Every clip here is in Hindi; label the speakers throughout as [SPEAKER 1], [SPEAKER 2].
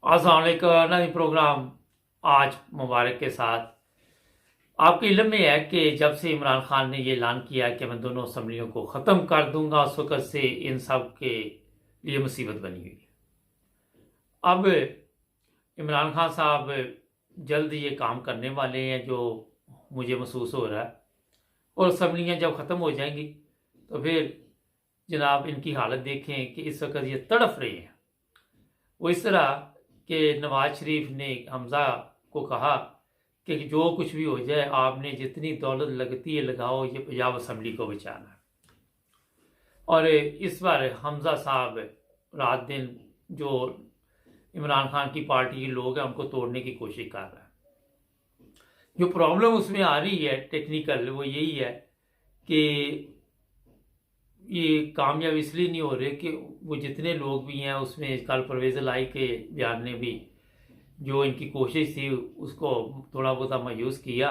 [SPEAKER 1] अस्सलाम वालेकुम। नई प्रोग्राम आज मुबारक के साथ आपके इल्म में है कि जब से इमरान खान ने ये ऐलान किया कि मैं दोनों असम्बलियों को ख़त्म कर दूंगा, उस वक़्त से इन सब के लिए मुसीबत बनी हुई है। अब इमरान खान साहब जल्द ये काम करने वाले हैं जो मुझे महसूस हो रहा है, और असम्बलियाँ जब ख़त्म हो जाएंगी तो फिर जनाब इनकी हालत देखें कि इस वक्त ये तड़फ रहे हैं। वो इस तरह कि नवाज शरीफ ने हमज़ा को कहा कि जो कुछ भी हो जाए आपने जितनी दौलत लगती है लगाओ, ये पंजाब असम्बली को बचाना है। और इस बार हमज़ा साहब रात दिन जो इमरान खान की पार्टी के लोग हैं उनको तोड़ने की कोशिश कर रहा है। जो प्रॉब्लम उसमें आ रही है टेक्निकल वो यही है कि ये कामयाब इसलिए नहीं हो रहे कि वो जितने लोग भी हैं उसमें कल परवेज़ लाई के बयान ने भी जो इनकी कोशिश थी उसको थोड़ा बहुत मायूस किया।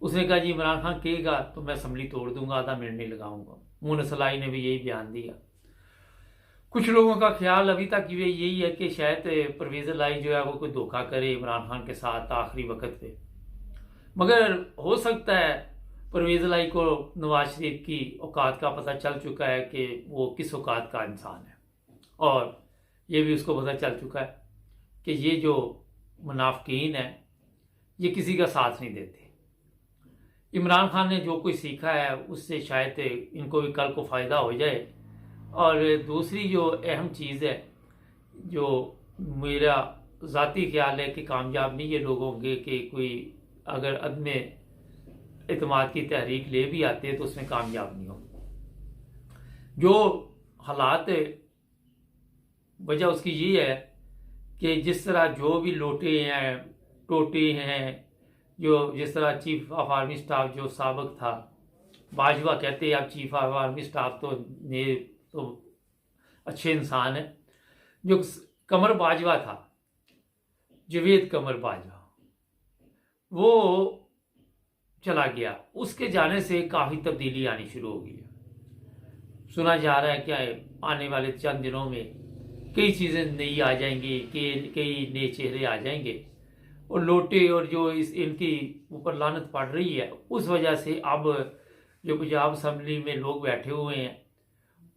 [SPEAKER 1] उसने कहा जी इमरान खान कहेगा तो मैं असम्बली तोड़ दूंगा, आधा मिनट नहीं लगाऊंगा। मुनस लाई ने भी यही बयान दिया। कुछ लोगों का ख्याल अभी तक ये यही है कि शायद परवेज़ लाई जो है वो कोई धोखा करे इमरान खान के साथ आखिरी वक्त पे, मगर हो सकता है परवेज़ लाई को नवाज शरीफ की औकात का पता चल चुका है कि वो किस औकात का इंसान है, और ये भी उसको पता चल चुका है कि ये जो मुनाफिकीन है ये किसी का साथ नहीं देते। इमरान खान ने जो कुछ सीखा है उससे शायद इनको भी कल को फ़ायदा हो जाए। और दूसरी जो अहम चीज़ है जो मेरा ज़ाती ख्याल है कि कामयाब नहीं ये लोग होंगे कि कोई अगर अदम एतमाद की तहरीक ले भी आते हैं तो उसमें कामयाब नहीं होंगे। जो हालात वजह उसकी ये है कि जिस तरह जो भी लोटे हैं टोटे हैं, जो जिस तरह चीफ ऑफ आर्मी स्टाफ जो साबिक था बाजवा कहते हैं, अब चीफ ऑफ आर्मी स्टाफ तो अच्छे इंसान है। जो कमर बाजवा था, जवेद कमर बाजवा, वो चला गया। उसके जाने से काफ़ी तब्दीली आनी शुरू हो गई है। सुना जा रहा है क्या आने वाले चंद दिनों में कई चीज़ें नई आ जाएंगी, कई नए चेहरे आ जाएंगे, और लोटे और जो इनकी ऊपर लानत पड़ रही है उस वजह से अब जो पंजाब असम्बली में लोग बैठे हुए हैं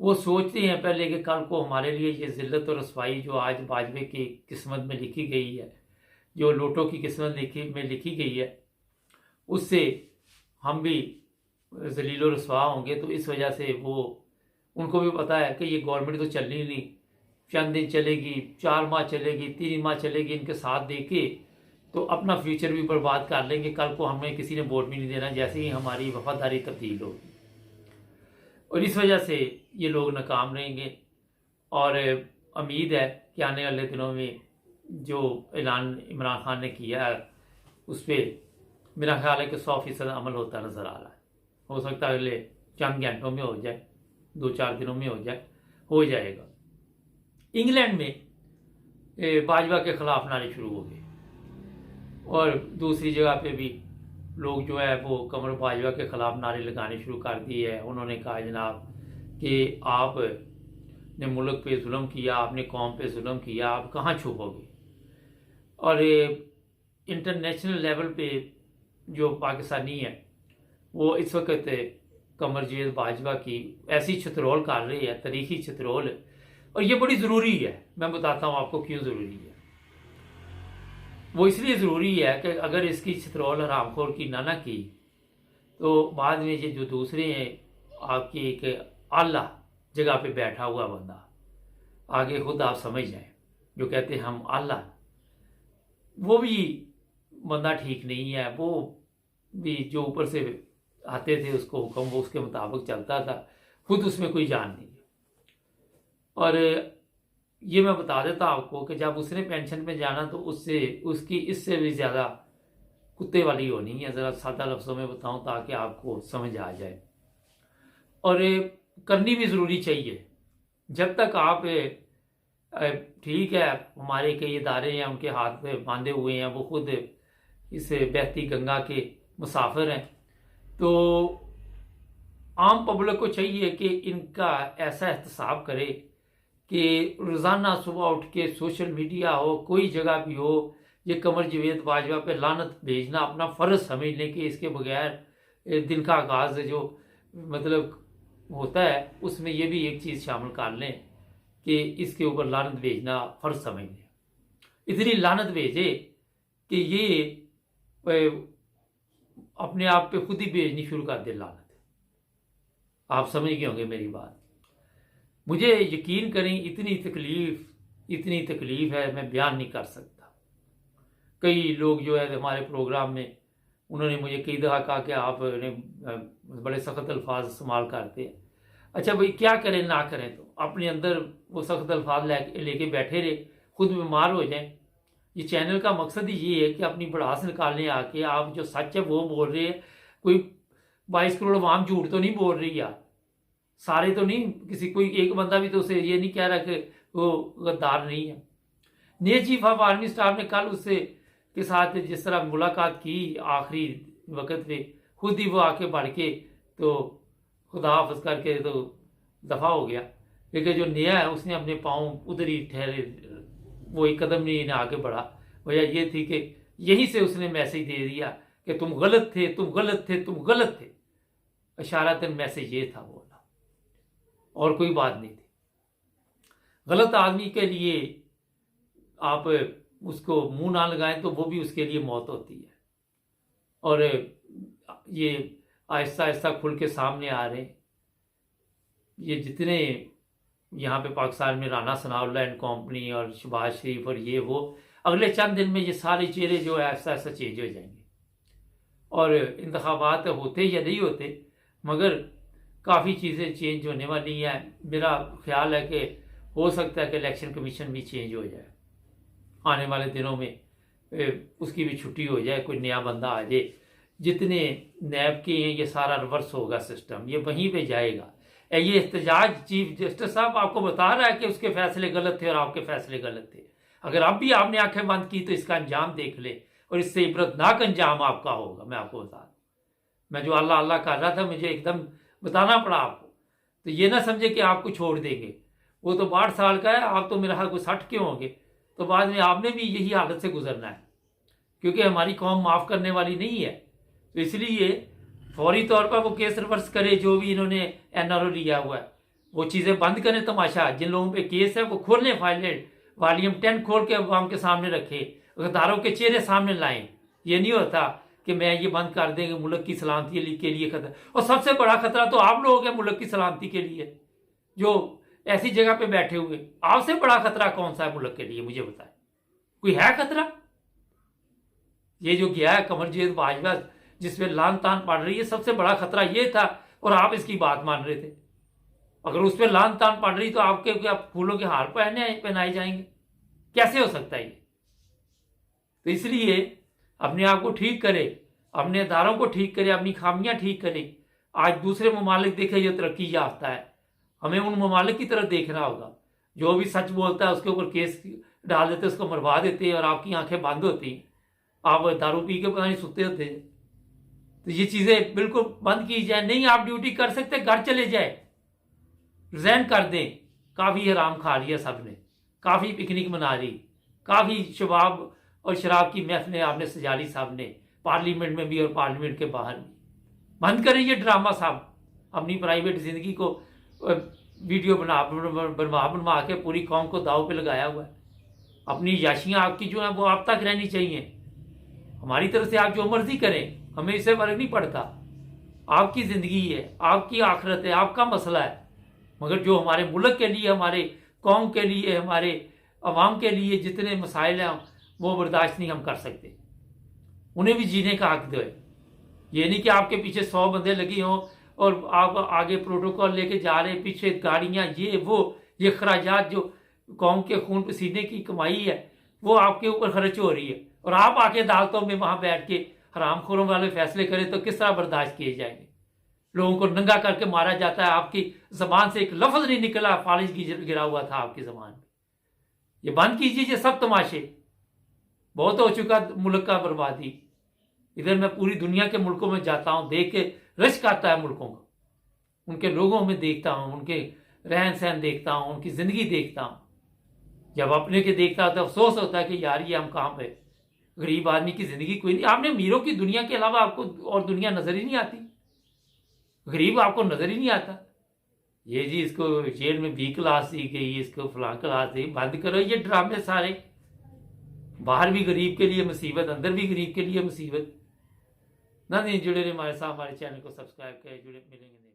[SPEAKER 1] वो सोचते हैं पहले कि कल को हमारे लिए ये ज़िल्लत और रसवाई जो आज बाजवे की किस्मत में लिखी गई है, जो लोटों की किस्मत में लिखी गई है, उससे हम भी जलील और रसवा होंगे। तो इस वजह से वो उनको भी पता है कि ये गवर्नमेंट तो चलनी नहीं, चंद दिन चलेगी, 4 माह चलेगी, 3 माह चलेगी, इनके साथ देके तो अपना फ्यूचर भी बर्बाद कर लेंगे। कल को हमें किसी ने वोट भी नहीं देना जैसे ही हमारी वफादारी तब्दील होगी। और इस वजह से ये लोग नाकाम रहेंगे। और उम्मीद है कि आने वाले दिनों में जो ऐलान इमरान खान ने किया है उस पर मेरा ख्याल है कि 100% अमल होता नज़र आ रहा है। हो सकता है अगले चंद घंटों में हो जाए, 2-4 दिनों में हो जाएगा। इंग्लैंड में बाजवा के ख़िलाफ़ नारे शुरू हो गए, और दूसरी जगह पे भी लोग जो है वो कमर बाजवा के ख़िलाफ़ नारे लगाने शुरू कर दिए हैं। उन्होंने कहा जनाब कि आपने मुल्क पे जुल्म किया, आपने कौम पे जुल्म किया, आप कहाँ छुपोगे। और इंटरनेशनल लेवल पे जो पाकिस्तानी है वो इस वक्त कमरजीत बाजवा की ऐसी छतरोल कर रही है, तारीखी छतरोल, और ये बड़ी ज़रूरी है। मैं बताता हूँ आपको क्यों ज़रूरी है। वो इसलिए ज़रूरी है कि अगर इसकी छतरोल हरामखोर की ना की तो बाद में ये जो दूसरे हैं आपकी एक आला जगह पे बैठा हुआ बंदा, आगे खुद आप समझ जाएं, जो कहते हैं हम आला, वो भी बंदा ठीक नहीं है। वो भी जो ऊपर से आते थे उसको हुक्म वो उसके मुताबिक चलता था, खुद उसमें कोई जान नहीं। और ये मैं बता देता आपको कि जब उसने पेंशन पे जाना तो उसकी इससे भी ज़्यादा कुत्ते वाली होनी है। ज़रा सादा लफ्ज़ों में बताऊं ताकि आपको समझ आ जाए, और करनी भी ज़रूरी चाहिए। जब तक आप ठीक है, हमारे कई इदारे हैं उनके हाथ पे बांधे हुए हैं, वो खुद इस बहती गंगा के मुसाफिर हैं, तो आम पब्लिक को चाहिए कि इनका ऐसा एहतसाब करे कि रोज़ाना सुबह उठ के सोशल मीडिया हो, कोई जगह भी हो, ये कमर जावेद बाजवा पे लानत भेजना अपना फ़र्ज समझ लें कि इसके बगैर दिन का आगाज़ जो मतलब होता है उसमें ये भी एक चीज़ शामिल कर लें कि इसके ऊपर लानत भेजना फ़र्ज समझ लें। इतनी लानत भेजे कि ये अपने आप पे खुद ही भेजनी शुरू कर दे लानत। आप समझ गए होंगे मेरी बात। मुझे यकीन करें इतनी तकलीफ है मैं बयान नहीं कर सकता। कई लोग जो है हमारे प्रोग्राम में उन्होंने मुझे कई दफ़ा कहा कि आप बड़े सख्त अल्फाज इस्तेमाल करते हैं। अच्छा भाई क्या करें ना करें, तो अपने अंदर वो सख्त अल्फाज लेके बैठे रहे, खुद बीमार हो जाएं। ये चैनल का मकसद ही ये है कि अपनी भड़ास निकालने आके आप जो सच है वो बोल रहे हैं। कोई 22 करोड़ आवाम झूठ तो नहीं बोल रही यार, सारे तो नहीं, किसी कोई एक बंदा भी तो उसे ये नहीं कह रहा कि वो गद्दार नहीं है। नए चीफ ऑफ आर्मी स्टाफ ने कल उससे के साथ जिस तरह मुलाकात की आखिरी वक्त पे, खुद ही वो आके बढ़ के तो खुदा हाफिज करके तो दफा हो गया। लेकिन जो नया है उसने अपने पाँव उधर ही ठहरे, वो एक कदम नहीं आगे बढ़ा। वजह ये थी कि यहीं से उसने मैसेज दे दिया कि तुम गलत थे, तुम गलत थे, तुम गलत थे। इशारतन मैसेज ये था बोला, और कोई बात नहीं थी। गलत आदमी के लिए आप उसको मुंह ना लगाएं तो वो भी उसके लिए मौत होती है। और ये आहिस्ता आहिस्ता खुल के सामने आ रहे हैं। ये जितने यहाँ पे पाकिस्तान में राना सनाउल्लाह एंड कंपनी और शहबाज शरीफ और ये वो, अगले चंद दिन में ये सारे चेहरे जो है ऐसा ऐसा चेंज हो जाएंगे। और इंतखाबात होते या नहीं होते, मगर काफ़ी चीज़ें चेंज होने वाली हैं। मेरा ख्याल है कि हो सकता है कि इलेक्शन कमीशन भी चेंज हो जाए आने वाले दिनों में, उसकी भी छुट्टी हो जाए, कोई नया बंदा आ जाए। जितने नैब के हैं ये सारा रिवर्स होगा सिस्टम, ये वहीं पे जाएगा। ये एहतजाज चीफ जस्टिस साहब आपको बता रहा है कि उसके फैसले गलत थे और आपके फैसले गलत थे। अगर अब भी आपने आंखें बंद की तो इसका अंजाम देख ले, और इससे इबरतनाक अंजाम आपका होगा। मैं आपको बता दूं, मैं जो अल्लाह अल्लाह कर रहा था मुझे एकदम बताना पड़ा आपको, तो ये ना समझे कि आपको छोड़ देंगे। वो तो 62 साल का है, आप तो मेरा ख्याल 60 के होंगे, तो बाद में आपने भी यही हालत से गुजरना है, क्योंकि हमारी कौम माफ़ करने वाली नहीं है। तो इसलिए फौरी तौर पर वो केस रिवर्स करे, जो भी इन्होंने NRO लिया हुआ है वो चीज़ें बंद करें। तमाशा जिन लोगों पे केस है वो खोलें, फाइलें वॉल्यूम 10 खोल के अवाम के सामने रखें, गद्दारों के चेहरे सामने लाएं। ये नहीं होता कि मैं ये बंद कर देंगे, मुल्क की सलामती के लिए खतरा। और सबसे बड़ा खतरा तो आप लोग हैं मुल्क की सलामती के लिए, जो ऐसी जगह पे बैठे हुए। आपसे बड़ा खतरा कौन सा है मुल्क के लिए, मुझे बताएं, कोई है खतरा? ये जो गया है कमर जावेद बाजवा जिसपे लान तान पड़ रही है, सबसे बड़ा खतरा ये था, और आप इसकी बात मान रहे थे। अगर उस पर लान तान पड़ रही तो आपके क्या फूलों के हार पहनाए जाएंगे? कैसे हो सकता है ये? तो इसलिए अपने आप को ठीक करे, अपने अदारों को ठीक करे, अपनी खामियां ठीक करे। आज दूसरे ममालिक देखे जो तरक्की याफ्ता है, हमें उन ममालिक की तरफ देखना होगा। जो भी सच बोलता है उसके ऊपर केस डाल देते, उसको मरवा देते, और आपकी आंखें बंद होती, आप दारू पी के पता नहीं सुते होते। तो ये चीज़ें बिल्कुल बंद की जाए। नहीं आप ड्यूटी कर सकते, घर चले जाए, रिजाइन कर दें। काफ़ी हराम खा लिया सबने, काफ़ी पिकनिक मना ली, काफ़ी शबाब और शराब की महफिलें आपने सजा ली सबने, पार्लियामेंट में भी और पार्लियामेंट के बाहर भी। बंद करें ये ड्रामा साहब। अपनी प्राइवेट ज़िंदगी को वीडियो बनवा के पूरी कौम को दाव पे लगाया हुआ है। अपनी याशियाँ आपकी जो हैं वो आप तक रहनी चाहिए। हमारी तरफ से आप जो मर्जी करें, हमें इससे फर्क नहीं पड़ता। आपकी ज़िंदगी है, आपकी आखिरत है, आपका मसला है। मगर जो हमारे मुल्क के लिए, हमारे कौम के लिए, हमारे अवाम के लिए जितने मसाइल हैं वो बर्दाश्त नहीं हम कर सकते। उन्हें भी जीने का हक दो। ये नहीं कि आपके पीछे 100 बंदे लगे हों और आप आगे प्रोटोकॉल लेके जा रहे हैं, पीछे गाड़ियाँ, ये वो, ये खराजात जो कौम के खून पसीने की कमाई है वो आपके ऊपर खर्च हो रही है, और आप आके अदालतों में वहाँ बैठ के हरामखोरों वाले फैसले करें तो किस तरह बर्दाश्त किए जाएंगे? लोगों को नंगा करके मारा जाता है, आपकी जबान से एक लफ्ज नहीं निकला, फालिज गिरा हुआ था आपकी जबान में। ये बंद कीजिए ये सब तमाशे। बहुत हो चुका मुल्क का बर्बादी। इधर मैं पूरी दुनिया के मुल्कों में जाता हूँ, देख के रश्क आता है मुल्कों को, उनके लोगों में देखता हूँ, उनके रहन सहन देखता हूँ, उनकी ज़िंदगी देखता हूँ, जब अपने के देखता हूँ तो अफसोस होता है कि यार ये हम कहाँ पे, गरीब आदमी की ज़िंदगी कोई नहीं। आपने अमीरों की दुनिया के अलावा आपको और दुनिया नज़र ही नहीं आती, गरीब आपको नज़र ही नहीं आता। ये जी इसको जेल में बी क्लास दी गई, इसको फलां क्लास दी, बंद करो ये ड्रामे सारे। बाहर भी गरीब के लिए मुसीबत, अंदर भी गरीब के लिए मुसीबत। ना नहीं जुड़े रहे हमारे साथ, हमारे चैनल को सब्सक्राइब करें, जुड़े मिलेंगे।